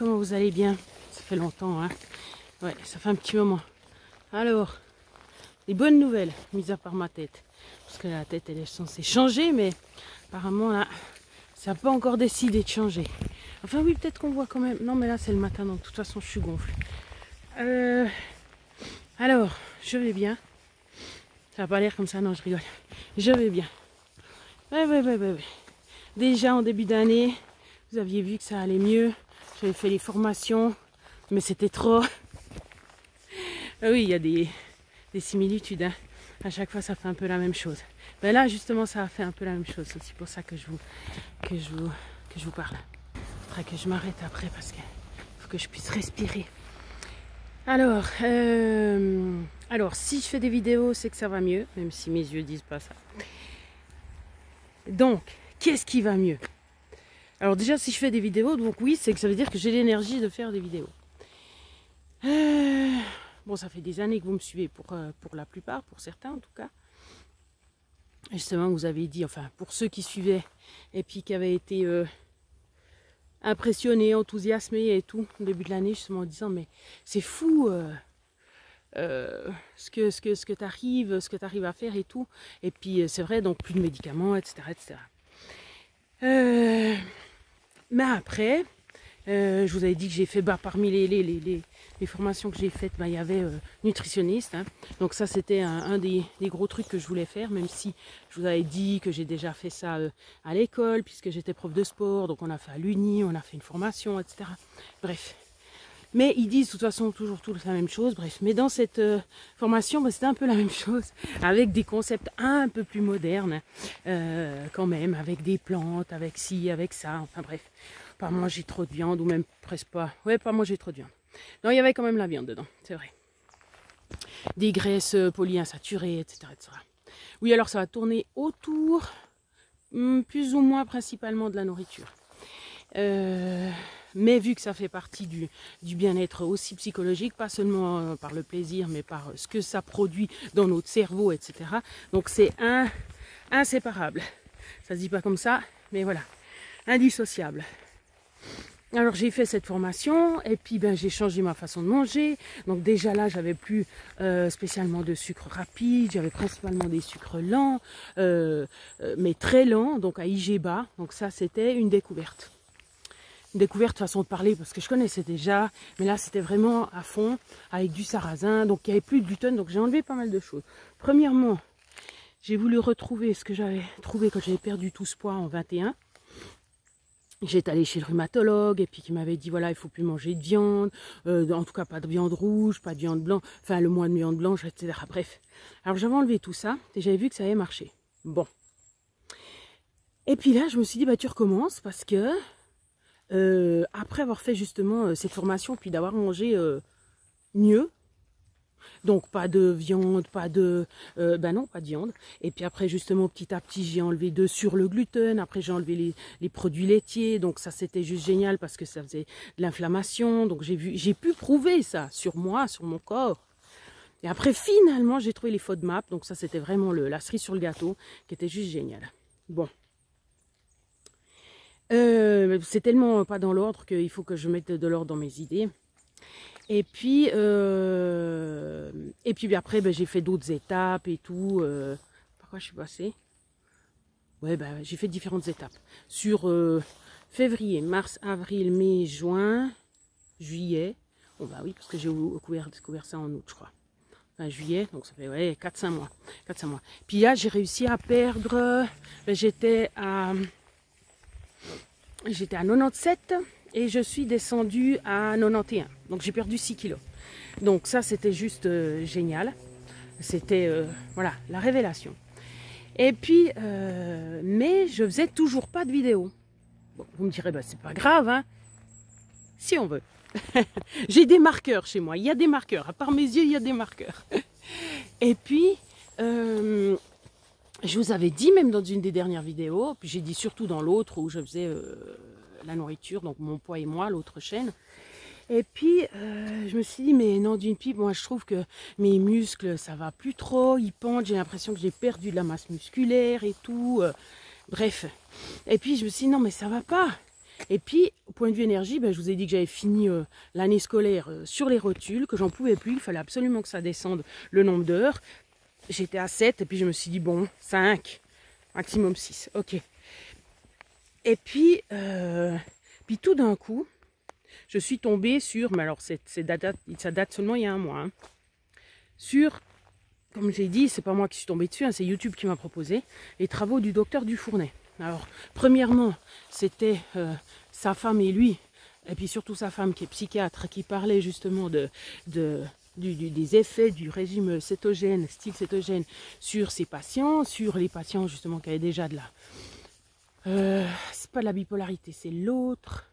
comment vous allez bien? Ça fait longtemps, hein? Ouais, ça fait un petit moment. Alors, des bonnes nouvelles, mis à part ma tête. Parce que la tête, elle est censée changer, mais apparemment, là, ça n'a pas encore décidé de changer. Enfin, oui, peut-être qu'on voit quand même. Non, mais là, c'est le matin, donc de toute façon, je suis gonflée. Alors, je vais bien. Ça n'a pas l'air comme ça, non, je rigole. Je vais bien. Ouais. Déjà, en début d'année, vous aviez vu que ça allait mieux. J'avais fait les formations, mais c'était trop. Oui, il y a des similitudes. Hein. À chaque fois, ça fait un peu la même chose. Ben là, justement, ça a fait un peu la même chose. C'est aussi pour ça que je vous parle. Il faudrait que je m'arrête après parce qu'il faut que je puisse respirer. Alors, si je fais des vidéos, c'est que ça va mieux, même si mes yeux disent pas ça. Donc, qu'est-ce qui va mieux? Alors déjà, si je fais des vidéos, donc oui, c'est que ça veut dire que j'ai l'énergie de faire des vidéos. Bon, ça fait des années que vous me suivez pour la plupart, pour certains en tout cas. Justement, vous avez dit, enfin, pour ceux qui suivaient et puis qui avaient été impressionnés, enthousiasmés et tout, au début de l'année, justement en disant, mais c'est fou ce que tu arrives à faire et tout. Et puis, c'est vrai, donc plus de médicaments, etc. Mais après, je vous avais dit que j'ai fait, parmi les formations que j'ai faites, il y avait nutritionniste. Hein. Donc ça, c'était un des gros trucs que je voulais faire, même si je vous avais dit que j'ai déjà fait ça à l'école, puisque j'étais prof de sport. Donc on a fait à l'Uni, on a fait une formation, etc. Bref. Mais ils disent de toute façon toujours la même chose. Bref, mais dans cette formation, c'était un peu la même chose, avec des concepts un peu plus modernes, quand même, avec des plantes, avec ci, avec ça, enfin bref. Pas manger trop de viande, ou même presque pas. Ouais, pas manger trop de viande. Non, il y avait quand même la viande dedans, c'est vrai. Des graisses polyinsaturées, etc. Oui, alors ça va tourner autour, plus ou moins principalement de la nourriture. Mais vu que ça fait partie du bien-être aussi psychologique, pas seulement par le plaisir, mais par ce que ça produit dans notre cerveau, etc. Donc c'est inséparable. Ça se dit pas comme ça, mais voilà, indissociable. Alors j'ai fait cette formation et puis j'ai changé ma façon de manger. Donc déjà là, j'avais plus spécialement de sucre rapide, j'avais principalement des sucres lents, mais très lents, donc à IG bas. Donc ça, c'était une découverte. Une découverte façon de parler parce que je connaissais déjà, mais là c'était vraiment à fond avec du sarrasin, donc il n'y avait plus de gluten, donc j'ai enlevé pas mal de choses. Premièrement, j'ai voulu retrouver ce que j'avais trouvé quand j'avais perdu tout ce poids en 21. J'étais allée chez le rhumatologue et puis qui m'avait dit voilà, il faut plus manger de viande, en tout cas pas de viande rouge, pas de viande blanche, enfin le moins de viande blanche, etc. Bref, alors j'avais enlevé tout ça et j'avais vu que ça avait marché. Bon. Et puis là, je me suis dit tu recommences parce que après avoir fait justement cette formation, puis d'avoir mangé mieux, donc pas de viande, pas de viande, et puis après justement petit à petit j'ai enlevé sur le gluten, après j'ai enlevé les produits laitiers, donc ça c'était juste génial parce que ça faisait de l'inflammation, donc j'ai pu prouver ça sur moi, sur mon corps. Et après finalement j'ai trouvé les FODMAP, donc ça c'était vraiment la cerise sur le gâteau, qui était juste génial. Bon. C'est tellement pas dans l'ordre qu'il faut que je mette de l'ordre dans mes idées. Et puis après, j'ai fait d'autres étapes et tout. Par quoi je suis passée? Ouais, j'ai fait différentes étapes. Sur février, mars, avril, mai, juin, juillet. Bon, oui, parce que j'ai découvert ça en août, je crois. Enfin, juillet, donc ça fait 4-5 mois. 4-5 mois. Puis là, j'ai réussi à perdre. J'étais à 97 et je suis descendue à 91. Donc j'ai perdu 6 kilos. Donc ça c'était juste génial. C'était voilà, la révélation. Et puis, mais je faisais toujours pas de vidéo. Bon, vous me direz, c'est pas grave, hein. Si on veut. J'ai des marqueurs chez moi. Il y a des marqueurs. À part mes yeux, il y a des marqueurs. Et puis, je vous avais dit, même dans une des dernières vidéos, puis j'ai dit surtout dans l'autre où je faisais la nourriture, donc mon poids et moi, l'autre chaîne. Et puis, je me suis dit, mais non, d'une pipe, moi je trouve que mes muscles, ça va plus trop, ils pendent, j'ai l'impression que j'ai perdu de la masse musculaire et tout. Bref. Et puis, je me suis dit, non, mais ça va pas. Et puis, au point de vue énergie, ben, je vous ai dit que j'avais fini l'année scolaire sur les rotules, que j'en pouvais plus, il fallait absolument que ça descende le nombre d'heures. J'étais à 7 et puis je me suis dit, bon, 5, maximum 6, ok. Et puis tout d'un coup, je suis tombée sur, mais alors ça date seulement il y a un mois, hein, sur, comme j'ai dit, c'est pas moi qui suis tombée dessus, hein, c'est YouTube qui m'a proposé, les travaux du docteur Dufournet. Alors, premièrement, c'était sa femme et lui, et puis surtout sa femme qui est psychiatre, qui parlait justement des effets du régime cétogène, style cétogène, sur ses patients, sur les patients justement qui avaient déjà de la... c'est pas de la bipolarité, c'est l'autre...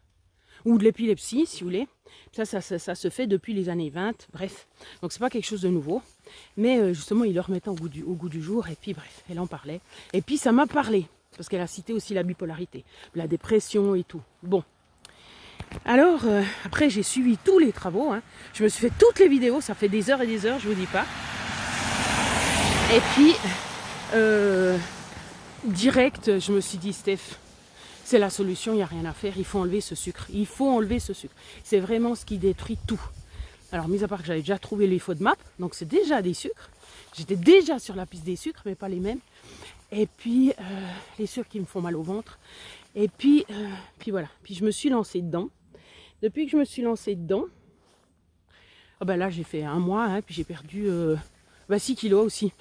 ou de l'épilepsie, si vous voulez. Ça se fait depuis les années 20, bref. Donc c'est pas quelque chose de nouveau. Mais justement, il le remettait au goût du jour, et puis bref, elle en parlait. Et puis ça m'a parlé, parce qu'elle a cité aussi la bipolarité, la dépression et tout. Bon. Alors, après j'ai suivi tous les travaux, hein. Je me suis fait toutes les vidéos, ça fait des heures et des heures, je vous dis pas. Et puis, direct, je me suis dit, Steph, c'est la solution, il n'y a rien à faire, il faut enlever ce sucre. Il faut enlever ce sucre. C'est vraiment ce qui détruit tout. Alors, mis à part que j'avais déjà trouvé les FODMAP, donc c'est déjà des sucres. J'étais déjà sur la piste des sucres, mais pas les mêmes. Et puis, les sucres qui me font mal au ventre. Et puis voilà. Puis je me suis lancée dedans. Depuis que je me suis lancée dedans, oh ben là j'ai fait un mois, hein, puis j'ai perdu 6 kilos aussi.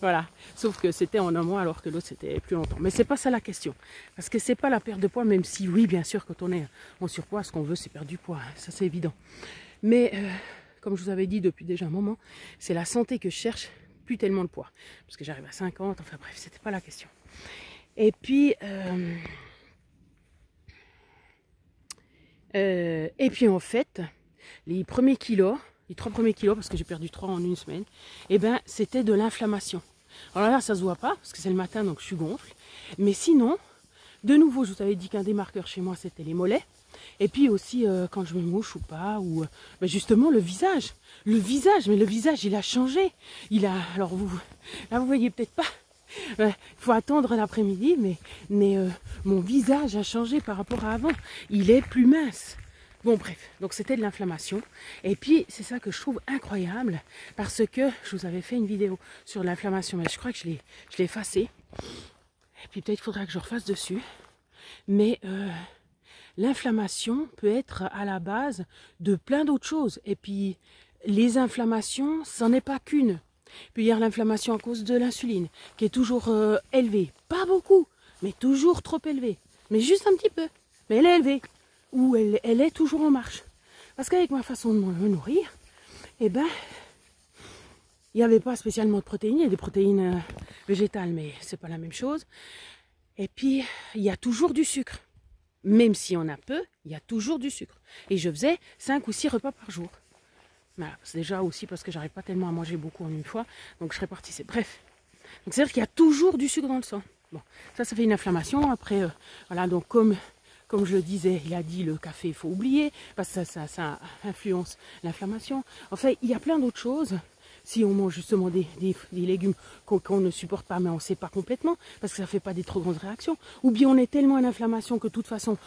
Voilà. Sauf que c'était en un mois alors que l'autre c'était plus longtemps. Mais c'est pas ça la question. Parce que c'est pas la perte de poids, même si oui, bien sûr, quand on est en surpoids, ce qu'on veut c'est perdre du poids. Hein, ça c'est évident. Mais comme je vous avais dit depuis déjà un moment, c'est la santé que je cherche, plus tellement le poids. Parce que j'arrive à 50, enfin bref, c'était pas la question. Et puis en fait, les premiers kilos, les 3 premiers kilos, parce que j'ai perdu 3 en une semaine, et ben c'était de l'inflammation. Alors là, ça se voit pas, parce que c'est le matin, donc je suis gonfle. Mais sinon, de nouveau, je vous avais dit qu'un des marqueurs chez moi, c'était les mollets. Et puis aussi, quand je me mouche ou pas, ou ben justement le visage. Le visage, mais le visage, il a changé. Il a, alors là, vous voyez peut-être pas. Il faut attendre l'après-midi, mais mon visage a changé par rapport à avant. Il est plus mince. Bon bref, donc c'était de l'inflammation. Et puis c'est ça que je trouve incroyable, parce que je vous avais fait une vidéo sur l'inflammation, mais je crois que je l'ai effacée. Et puis peut-être qu'il faudra que je refasse dessus. Mais l'inflammation peut être à la base de plein d'autres choses. Et puis les inflammations, c'en est pas qu'une. Puis il y a l'inflammation à cause de l'insuline, qui est toujours élevée. Pas beaucoup, mais toujours trop élevée. Mais juste un petit peu. Mais elle est élevée. Ou elle est toujours en marche. Parce qu'avec ma façon de me nourrir, eh ben, il n'y avait pas spécialement de protéines. Il y a des protéines végétales, mais c'est pas la même chose. Et puis, il y a toujours du sucre. Même si on a peu, il y a toujours du sucre. Et je faisais 5 ou 6 repas par jour. Voilà, c'est déjà aussi parce que j'arrive pas tellement à manger beaucoup en une fois, donc je répartissais. Bref, donc c'est-à-dire qu'il y a toujours du sucre dans le sang. Bon, ça fait une inflammation. Après, voilà, donc comme je le disais, il a dit le café, il faut oublier, parce que ça influence l'inflammation. En fait, il y a plein d'autres choses. Si on mange justement des légumes qu'on ne supporte pas, mais on ne sait pas complètement, parce que ça ne fait pas des trop grandes réactions. Ou bien on est tellement en inflammation que de toute façon,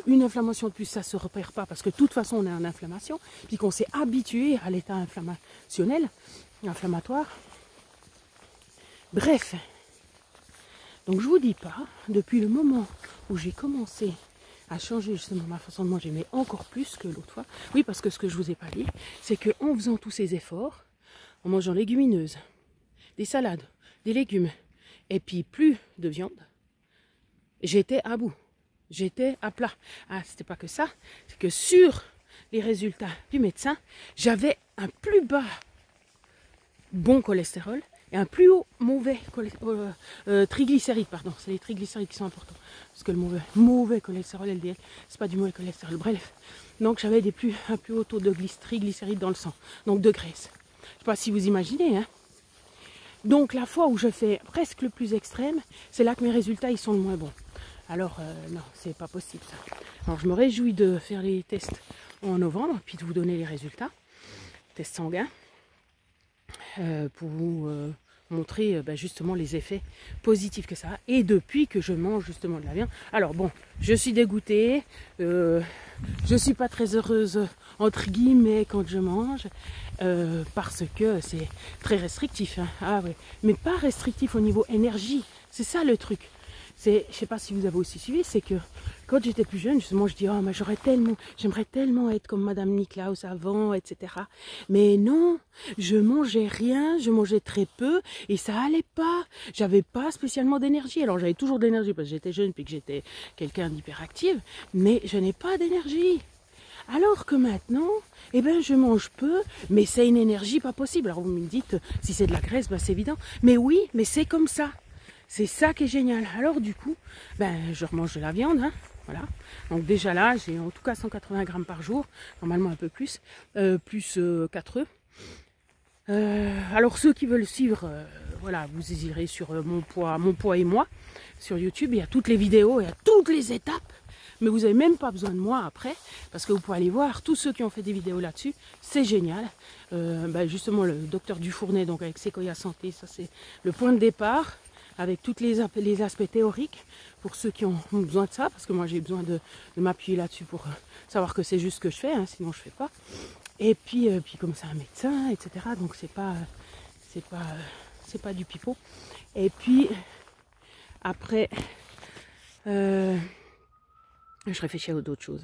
une inflammation de plus, ça ne se repère pas, parce que de toute façon, on est en inflammation, puis qu'on s'est habitué à l'état inflammatoire. Bref. Donc je vous dis pas, depuis le moment où j'ai commencé à changer justement ma façon de manger, mais encore plus que l'autre fois. Oui, parce que ce que je vous ai pas dit, c'est qu'en faisant tous ces efforts, en mangeant légumineuses, des salades, des légumes, et puis plus de viande, j'étais à bout. J'étais à plat. Ah, c'était pas que ça, c'est que sur les résultats du médecin, j'avais un plus bas bon cholestérol et un plus haut mauvais triglycérides, pardon. C'est les triglycérides qui sont importants. Parce que le mauvais cholestérol LDL, c'est pas du mauvais cholestérol. Bref, donc j'avais un plus haut taux de triglycérides dans le sang, donc de graisse. Je sais pas si vous imaginez, hein. Donc la fois où je fais presque le plus extrême, c'est là que mes résultats ils sont le moins bons. Alors non, c'est pas possible ça. Alors je me réjouis de faire les tests en novembre, puis de vous donner les résultats, tests sanguins, pour vous montrer justement les effets positifs que ça a. Et depuis que je mange justement de la viande, alors bon, je suis dégoûtée, je suis pas très heureuse entre guillemets quand je mange, parce que c'est très restrictif, hein. Ah ouais, mais pas restrictif au niveau énergie, c'est ça le truc. C'est, je sais pas si vous avez aussi suivi, c'est que quand j'étais plus jeune, justement, je dis oh mais j'aimerais tellement être comme Madame Niklaus avant, etc. Mais non, je mangeais rien, je mangeais très peu et ça allait pas. J'avais pas spécialement d'énergie. Alors j'avais toujours de l'énergie parce que j'étais jeune puis que j'étais quelqu'un d'hyperactive, mais je n'ai pas d'énergie. Alors que maintenant, eh ben, je mange peu, mais c'est une énergie pas possible. Alors vous me dites, si c'est de la graisse, ben, c'est évident. Mais oui, mais c'est comme ça. C'est ça qui est génial. Alors du coup, ben, je remange de la viande, hein, voilà. Donc déjà là, j'ai en tout cas 180 grammes par jour, normalement un peu plus, plus 4 œufs. Alors ceux qui veulent suivre, voilà, vous irez sur mon poids et moi, sur YouTube, il y a toutes les vidéos, il y a toutes les étapes. Mais vous n'avez même pas besoin de moi après, parce que vous pouvez aller voir tous ceux qui ont fait des vidéos là-dessus, c'est génial. Justement, le docteur Dufournet, donc avec Sequoia Santé, ça c'est le point de départ, avec tous les aspects théoriques, pour ceux qui ont besoin de ça, parce que moi j'ai besoin de m'appuyer là-dessus pour savoir que c'est juste ce que je fais, hein, sinon je ne fais pas. Et puis comme c'est un médecin, etc., donc c'est pas du pipeau. Et puis, après... je réfléchis à d'autres choses.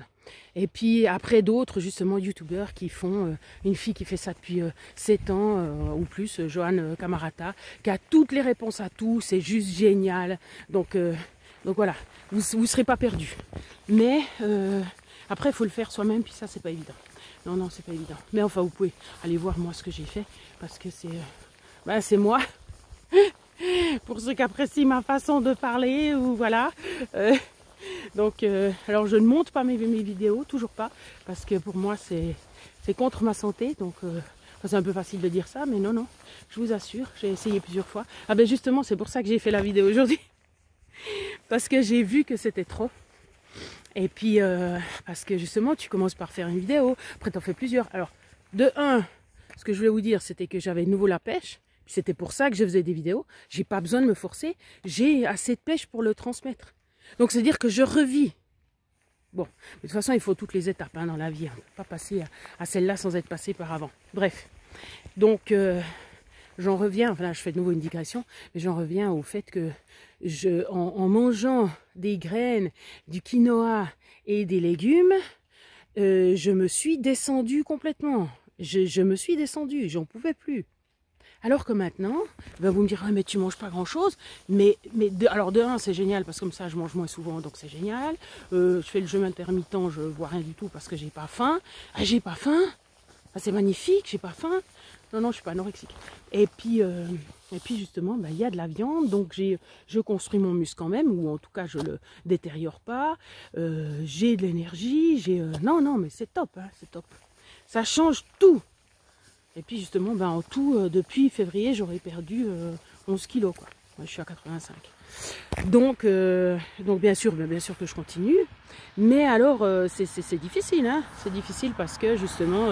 Et puis après d'autres, justement, youtubeurs qui font, une fille qui fait ça depuis 7 ans ou plus, Joanne Camarata, qui a toutes les réponses à tout, c'est juste génial. Donc voilà, vous ne serez pas perdus. Mais après, il faut le faire soi-même, puis ça, c'est pas évident. Non, c'est pas évident. Mais enfin, vous pouvez aller voir moi ce que j'ai fait, parce que c'est moi. Pour ceux qui apprécient ma façon de parler, ou voilà. Donc, alors je ne monte pas mes vidéos, toujours pas, parce que pour moi c'est contre ma santé, donc c'est un peu facile de dire ça, mais non, je vous assure, j'ai essayé plusieurs fois. Ah ben justement, c'est pour ça que j'ai fait la vidéo aujourd'hui, parce que j'ai vu que c'était trop. Et puis, parce que justement, tu commences par faire une vidéo, après tu en fais plusieurs. Alors, de un, ce que je voulais vous dire, c'était que j'avais de nouveau la pêche, c'était pour ça que je faisais des vidéos, j'ai pas besoin de me forcer, j'ai assez de pêche pour le transmettre. Donc, c'est-à-dire que je revis. Bon, de toute façon, il faut toutes les étapes dans la vie. On ne peut pas passer à celle-là sans être passé par avant. Bref. Donc, j'en reviens, enfin là, je fais de nouveau une digression, mais j'en reviens au fait que en mangeant des graines, du quinoa et des légumes, je me suis descendue complètement. Je me suis descendue, j'en pouvais plus. Alors que maintenant, vous me direz, mais tu manges pas grand chose. Alors de un, c'est génial parce que comme ça, je mange moins souvent, donc c'est génial. Je fais le jeûne intermittent, je vois rien du tout parce que j'ai pas faim. Ah, j'ai pas faim. Ah, c'est magnifique, j'ai pas faim. Non, je suis pas anorexique. Et puis justement, il y a de la viande, donc je construis mon muscle quand même, ou en tout cas, je le détériore pas. J'ai de l'énergie, non, mais c'est top, hein, c'est top. Ça change tout. Et puis justement, en tout, depuis février, j'aurais perdu 11 kilos, quoi. Moi, je suis à 85. Donc bien sûr que je continue. Mais alors, c'est difficile, hein. C'est difficile parce que justement,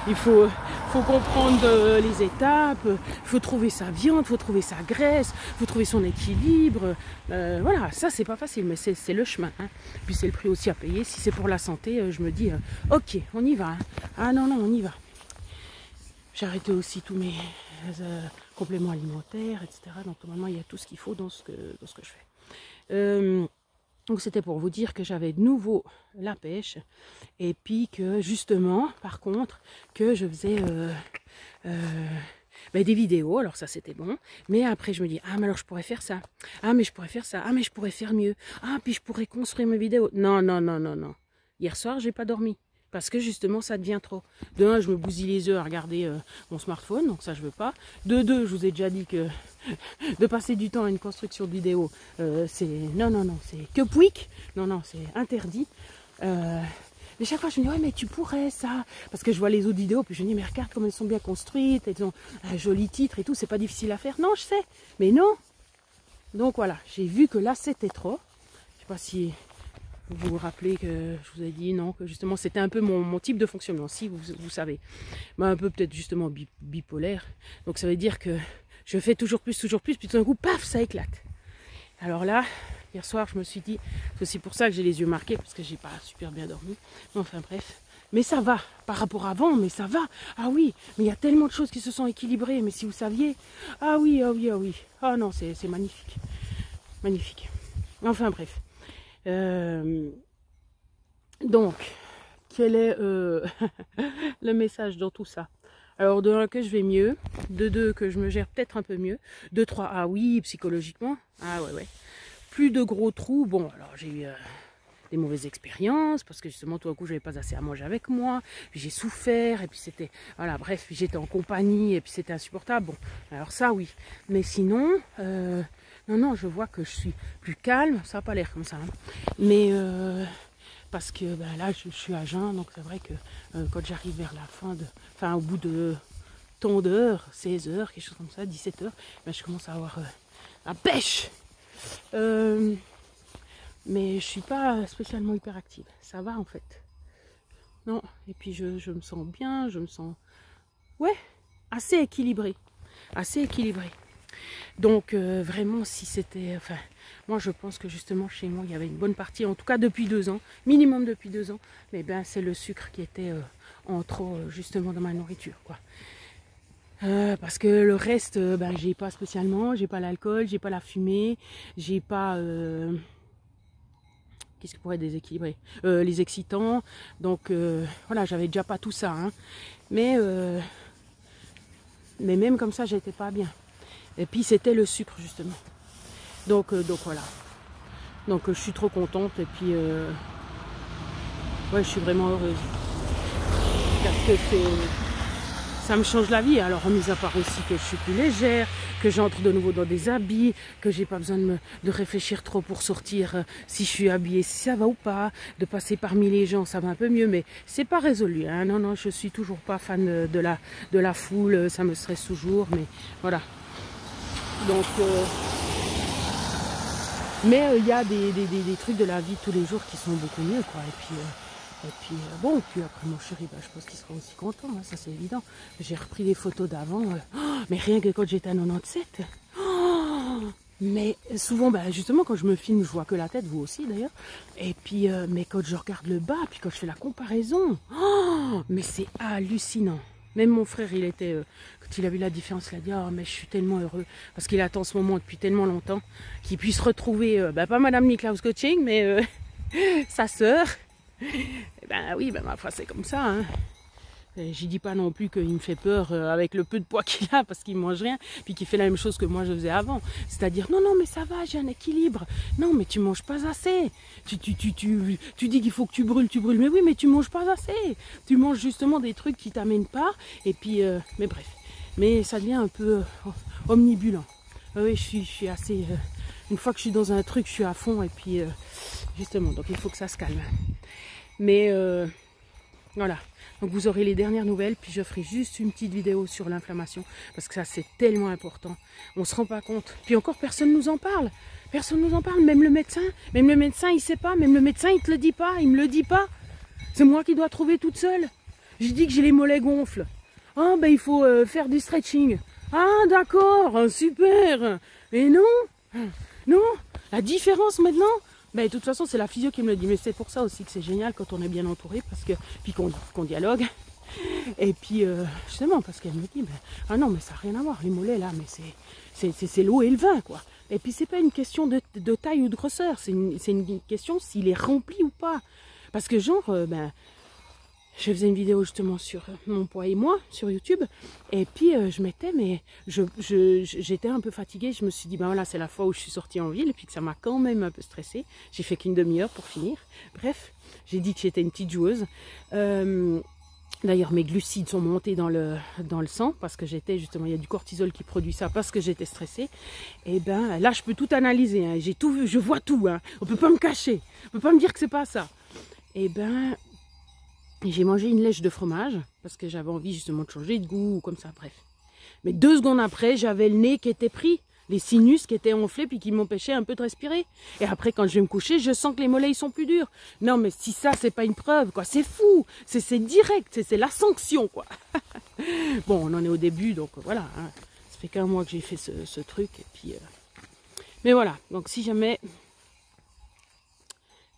il faut comprendre les étapes, il faut trouver sa viande, il faut trouver sa graisse, il faut trouver son équilibre. Voilà, ça, c'est pas facile, mais c'est le chemin, hein. Puis c'est le prix aussi à payer. Si c'est pour la santé, je me dis, ok, on y va, hein. Ah non, on y va. J'ai arrêté aussi tous mes compléments alimentaires, etc. Donc normalement, il y a tout ce qu'il faut dans ce que je fais. Donc c'était pour vous dire que j'avais de nouveau la pêche. Et puis que justement, par contre, que je faisais des vidéos. Alors ça, c'était bon. Mais après, je me dis, ah mais alors je pourrais faire ça. Ah mais je pourrais faire ça. Ah mais je pourrais faire mieux. Ah puis je pourrais construire mes vidéos. Non. Hier soir, j'ai pas dormi. Parce que justement, ça devient trop. De un, je me bousille les yeux à regarder mon smartphone, donc ça, je veux pas. De deux, je vous ai déjà dit que de passer du temps à une construction de vidéo, c'est... Non, c'est que pouic. Non, c'est interdit. Mais chaque fois, je me dis, ouais, mais tu pourrais, ça. Parce que je vois les autres vidéos, puis je me dis, mais regarde comme elles sont bien construites, elles ont un joli titre et tout, c'est pas difficile à faire. Non, je sais, mais non. Donc voilà, j'ai vu que là, c'était trop. Je sais pas si... Vous vous rappelez que je vous ai dit non, que justement c'était un peu mon type de fonctionnement, si vous savez. Un peu peut-être justement bipolaire. Donc ça veut dire que je fais toujours plus, puis tout d'un coup, paf, ça éclate. Alors là, hier soir, je me suis dit, c'est aussi pour ça que j'ai les yeux marqués, parce que j'ai pas super bien dormi. Mais enfin bref, mais ça va, par rapport à avant, mais ça va. Ah oui, mais il y a tellement de choses qui se sont équilibrées, mais si vous saviez, ah oui, ah oui, ah oui. Ah non, c'est magnifique, magnifique. Enfin bref. Donc, quel est le message dans tout ça? Alors, de 1, que je vais mieux. De 2, que je me gère peut-être un peu mieux. De 3, ah oui, psychologiquement. Ah ouais, ouais. Plus de gros trous. Bon, alors j'ai eu des mauvaises expériences, parce que justement, tout d'un coup, je n'avais pas assez à manger avec moi. Puis j'ai souffert, et puis c'était... Voilà, bref, j'étais en compagnie, et puis c'était insupportable. Bon, alors ça, oui. Mais sinon, non, non, je vois que je suis plus calme. Ça n'a pas l'air comme ça. Hein. Mais... parce que ben, là je suis à jeun, donc c'est vrai que quand j'arrive vers la fin de, enfin au bout de tant d'heures, 16 heures, quelque chose comme ça, 17 heures, ben, je commence à avoir la pêche. Mais je suis pas spécialement hyperactive, ça va en fait. Non, et puis je me sens bien, je me sens, ouais, assez équilibrée, assez équilibrée. Donc vraiment, si c'était, enfin, moi je pense que justement chez moi il y avait une bonne partie, en tout cas depuis 2 ans, minimum depuis 2 ans, mais ben c'est le sucre qui était en trop justement dans ma nourriture, quoi. Parce que le reste, ben j'ai pas spécialement, j'ai pas l'alcool, j'ai pas la fumée, j'ai pas qu'est-ce qui pourrait déséquilibrer, les excitants, donc voilà, j'avais déjà pas tout ça, hein. Mais même comme ça j'étais pas bien. Et puis c'était le sucre justement. Donc voilà. Donc je suis trop contente et puis ouais, je suis vraiment heureuse. Parce que ça me change la vie. Alors mis à part aussi que je suis plus légère, que j'entre de nouveau dans des habits, que j'ai pas besoin de réfléchir trop pour sortir si je suis habillée, si ça va ou pas, de passer parmi les gens, ça va un peu mieux, mais c'est pas résolu. Hein. Non, non, je suis toujours pas fan de la foule, ça me stresse toujours, mais voilà. Donc, mais il y a des trucs de la vie de tous les jours qui sont beaucoup mieux, quoi. Et puis bon, puis après mon chéri, bah, je pense qu'il sera aussi content, hein, ça c'est évident. J'ai repris des photos d'avant, mais rien que quand j'étais à 97. Mais souvent, bah, justement, quand je me filme, je vois que la tête, vous aussi d'ailleurs. Et puis, mais quand je regarde le bas, puis quand je fais la comparaison, mais c'est hallucinant. Même mon frère, il était, quand il a vu la différence, il a dit « Oh, mais je suis tellement heureux » parce qu'il attend ce moment depuis tellement longtemps qu'il puisse retrouver, bah, pas Madame Niklaus Coaching, mais sa sœur. Et ben oui, ben ma foi, c'est comme ça. Hein. J'y dis pas non plus qu'il me fait peur avec le peu de poids qu'il a parce qu'il mange rien, puis qu'il fait la même chose que moi je faisais avant. C'est-à-dire, non, non, mais ça va, j'ai un équilibre. Non, mais tu manges pas assez. Tu dis qu'il faut que tu brûles. Mais oui, mais tu manges pas assez. Tu manges justement des trucs qui t'amènent pas. Et puis, mais bref. Mais ça devient un peu omnibulant. Oui, je suis assez... une fois que je suis dans un truc, je suis à fond. Et puis, justement, donc il faut que ça se calme. Mais... voilà, donc vous aurez les dernières nouvelles, puis je ferai juste une petite vidéo sur l'inflammation, parce que ça c'est tellement important, on ne se rend pas compte. Puis encore personne ne nous en parle, même le médecin il sait pas, même le médecin il te le dit pas, il me le dit pas. C'est moi qui dois trouver toute seule. Je dis que j'ai les mollets gonfles. Ah ben il faut faire du stretching. Ah d'accord, super. Et non, non, la différence maintenant, mais de toute façon, c'est la physio qui me le dit. Mais c'est pour ça aussi que c'est génial quand on est bien entouré, parce que puis qu'on dialogue. Et puis, justement, parce qu'elle me dit, mais, ah non, mais ça n'a rien à voir, les mollets là, mais c'est l'eau et le vin, quoi. Et puis, c'est pas une question de taille ou de grosseur, c'est une question s'il est rempli ou pas. Parce que genre, ben... je faisais une vidéo justement sur mon poids et moi, sur YouTube, et puis je mettais, mais j'étais un peu fatiguée, je me suis dit, ben voilà, c'est la fois où je suis sortie en ville, et puis que ça m'a quand même un peu stressée, j'ai fait qu'une demi-heure pour finir, bref, j'ai dit que j'étais une petite joueuse, d'ailleurs mes glucides sont montés dans le sang, parce que j'étais justement, il y a du cortisol qui produit ça, parce que j'étais stressée, et ben là je peux tout analyser, hein, j'ai tout vu, je vois tout, hein, on peut pas me cacher, on peut pas me dire que c'est pas ça, et ben... j'ai mangé une lèche de fromage parce que j'avais envie justement de changer de goût ou comme ça, bref. Mais 2 secondes après, j'avais le nez qui était pris, les sinus qui étaient enflés puis qui m'empêchaient un peu de respirer. Et après, quand je vais me coucher, je sens que les mollets ils sont plus durs. Non, mais si ça, c'est pas une preuve, quoi, c'est fou, c'est direct, c'est la sanction, quoi. Bon, on en est au début, donc voilà, hein. Ça fait qu'un mois que j'ai fait ce truc. Et puis, mais voilà, donc si jamais,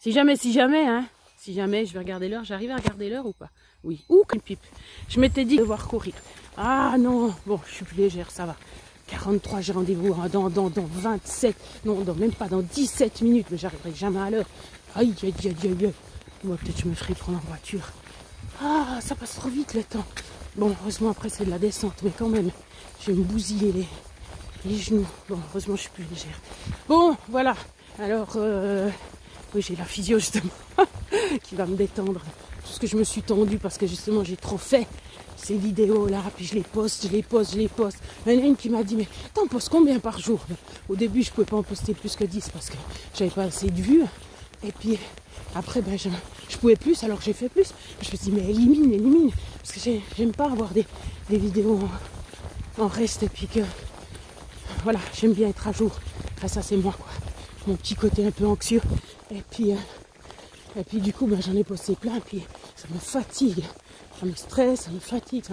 hein, si jamais, je vais regarder l'heure. J'arrive à regarder l'heure ou pas? Oui. Ouh, quelle pipe. Je m'étais dit de devoir courir. Ah non, bon, je suis plus légère, ça va. 43, j'ai rendez-vous dans 27, non, même pas dans 17 minutes, mais j'arriverai jamais à l'heure. Aïe, aïe, aïe, aïe, aïe. Moi, peut-être je me ferai prendre en voiture. Ah, ça passe trop vite le temps. Bon, heureusement, après, c'est de la descente, mais quand même, je vais me bousiller les genoux. Bon, heureusement, je suis plus légère. Bon, voilà. Alors, oui, j'ai la physio, justement, qui va me détendre. Tout ce que je me suis tendue parce que, justement, j'ai trop fait ces vidéos-là, puis je les poste. Il y en a une qui m'a dit, mais t'en postes combien par jour? Au début, je pouvais pas en poster plus que 10 parce que j'avais pas assez de vues. Et puis, après, ben, je pouvais plus, alors j'ai fait plus. Je me suis dit, mais élimine. Parce que j'aime pas avoir des vidéos en reste. Et puis que, voilà, j'aime bien être à jour. Enfin, ça, c'est moi, quoi. Mon petit côté un peu anxieux. Et puis du coup, ben, j'en ai posté plein. Et puis, ça me fatigue. Ça me stresse, ça me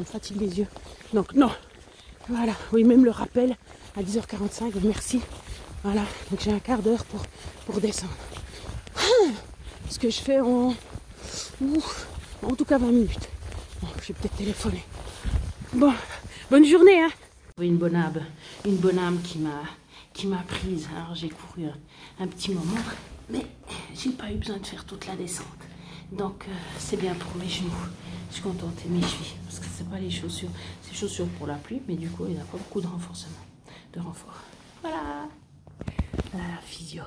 fatigue les yeux. Donc, non. Voilà, oui, même le rappel à 10h45, merci. Voilà, donc j'ai un quart d'heure pour descendre. Ce que je fais en tout cas 20 minutes. Bon, je vais peut-être téléphoner. Bon, bonne journée, hein. Une bonne âme qui m'a prise. Alors j'ai couru un petit moment, mais j'ai pas eu besoin de faire toute la descente. Donc c'est bien pour mes genoux. Je suis contente, et mes chevilles, parce que c'est pas les chaussures. C'est chaussures pour la pluie, mais du coup il n'y a pas beaucoup de renforcement, de renfort. Voilà. La physio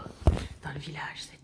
dans le village, c'est